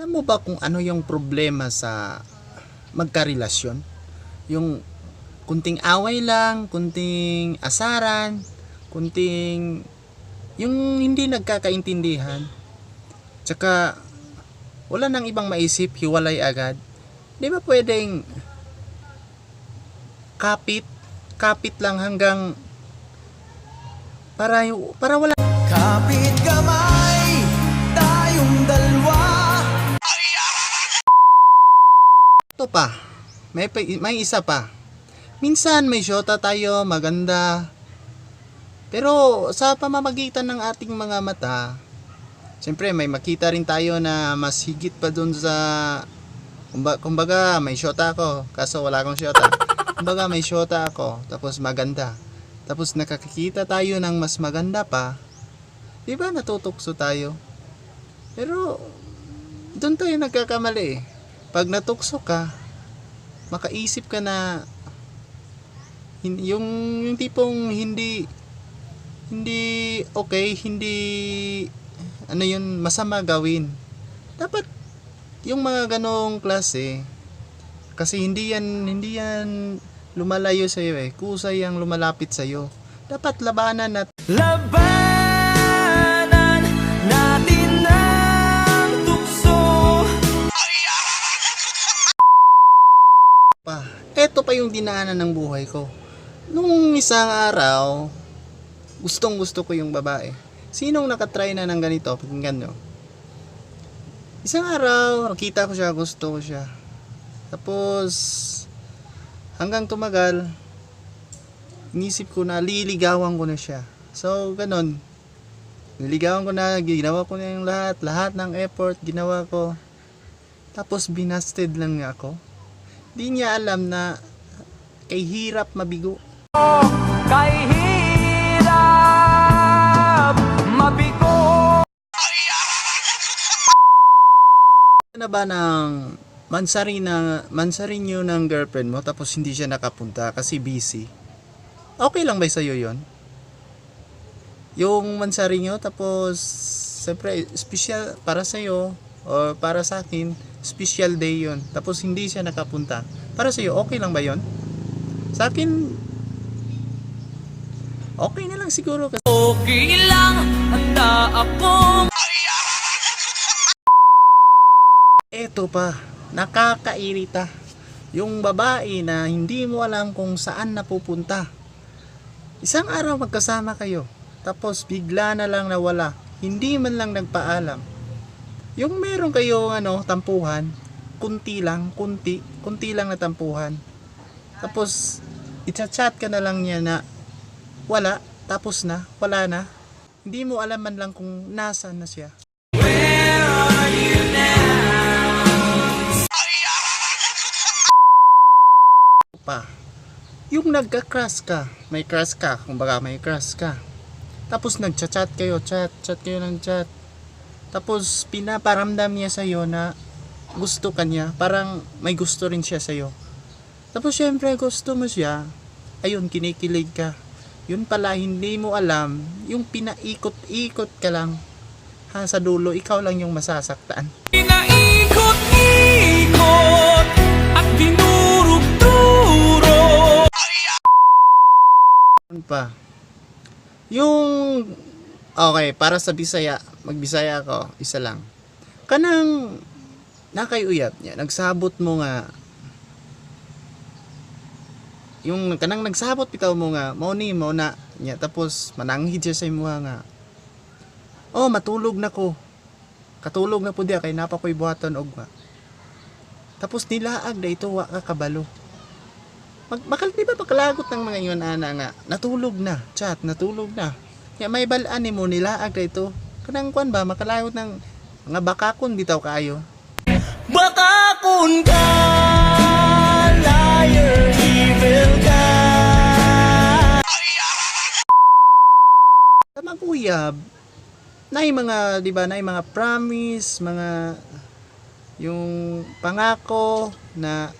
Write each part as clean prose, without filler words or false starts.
Alam mo ba kung ano yung problema sa magkarelasyon? Yung kunting away lang, kunting asaran, kunting yung hindi nagkakaintindihan. Tsaka wala nang ibang maisip, hiwalay agad. Di ba pwedeng kapit, kapit lang hanggang para wala. Kapit kamay, tayong dalawa. Ito pa, may isa pa. Minsan may syota tayo, maganda. Pero sa pamamagitan ng ating mga mata, siyempre may makita rin tayo na mas higit pa dun sa kumbaga may syota ako, kaso wala akong syota. Kumbaga may syota ako, tapos maganda. Tapos nakakikita tayo ng mas maganda pa. Di ba natutukso tayo? Pero doon tayo nagkakamali eh. Pag natukso ka, makaisip ka na yung tipong hindi okay, hindi ano yun, masama gawin. Dapat yung mga ganong klase, kasi hindi yan lumalayo sa iyo eh. Kusay ang lumalapit sa iyo. Dapat labanan at Labanan natin ang tukso. pa. Eto pa yung dinaanan ng buhay ko. Nung isang araw, gustong gusto ko yung babae. Sinong nakatry na ng ganito? Pakinggan nyo. Isang araw, nakita ko siya, gusto ko siya. Tapos, hanggang tumagal, inisip ko na liligawan ko na siya. So, ganun. Niligawan ko na, ginawa ko na yung lahat ng effort, ginawa ko. Tapos, binasted lang niya ako. Di niya alam na kay hirap mabigo. Kay hirap mabigo. Ano ba ng mansarin nyo ng girlfriend mo tapos hindi siya nakapunta kasi busy? Okay lang ba sa'yo yon? Yung mansarin nyo tapos siyempre special para sa'yo o para sa akin, special day yon. Tapos hindi siya nakapunta. Para sa'yo, okay lang ba yon? Sa akin, okay na lang siguro kasi Okay lang, handa ako. eto pa, nakakairita. Yung babae na hindi mo alam kung saan napupunta. Isang araw magkasama kayo, tapos bigla na lang nawala. Hindi man lang nagpaalam. Yung meron kayong tampuhan, kunti lang na tampuhan. Tapos i-chat ka na lang niya na wala, tapos na, wala na. Hindi mo alam man lang kung nasaan na siya. Pa. Yung nagka-crush ka, may crush ka, kumbaga may crush ka. Tapos nagchat-chat kayo, chat kayo ng chat. Tapos pinaparamdam niya sa'yo na gusto ka niya, parang may gusto rin siya sa'yo. Tapos syempre gusto mo siya, ayun kinikilig ka. Yun pala hindi mo alam, yung pinaikot-ikot ka lang. Sa dulo ikaw lang yung masasaktan. Pinaikot-ikot at dinurog-duro. Pa. Yung okay, para sa Bisaya, magbisaya ako, isa lang. Kanang nakayuyap niya, nagsabot mo nga yung kanang nagsabot bitaw mo nga, mo na niya, tapos mananghid siya sa imo nga. Oh, matulog na ko. Katulog na po diya kay napa ko'y buhaton og nga. Tapos nilaag da ito wa ka kabalo. Di ba pagkalagot ng mga iyon ana nga natulog na, chat, natulog na. Ya may balaan nimo nilaag da ito. Kanang kwan ba makalagot ng mga bakakon bitaw kaayo. Bakakon ka, liar, evil ka. Sa maguyab, nay mga, di ba, nay mga promise, mga yung pangako na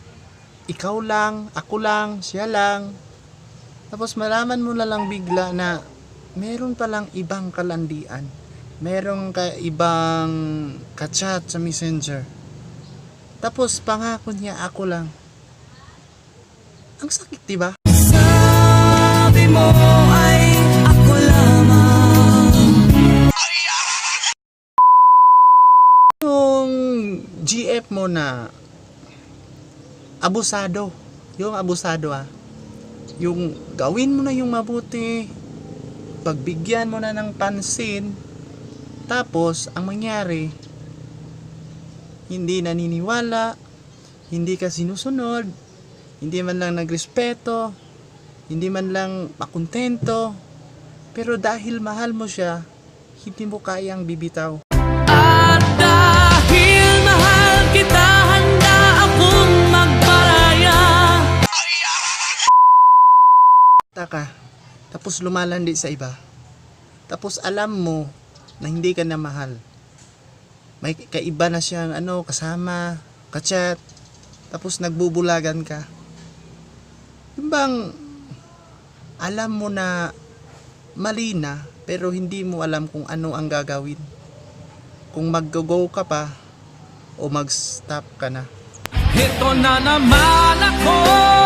ikaw lang, ako lang, siya lang. Tapos malaman mo na lang bigla na meron palang ibang kalandian. Merong ibang ka-chat sa Messenger. Tapos pangako niya ako lang. Ang sakit, diba? Sabi mo ay ako lamang. Yung GF mo na abusado. Yung abusado Yung gawin mo na yung mabuti. Pagbigyan mo na ng pansin. Tapos, ang mangyari, hindi naniniwala, hindi ka sinusunod, hindi man lang nagrespeto, hindi man lang makontento, pero dahil mahal mo siya, hindi mo kayang bibitaw. At dahil mahal kita, handa akong magparaya. Taka, tapos lumalandi sa iba. Tapos alam mo na hindi ka na mahal. May kaiba na siyang kasama, kachat, tapos nagbubulagan ka. Yung bang alam mo na mali na, pero hindi mo alam kung ano ang gagawin. Kung mag-go ka pa o mag-stop ka na. Ito na naman ako.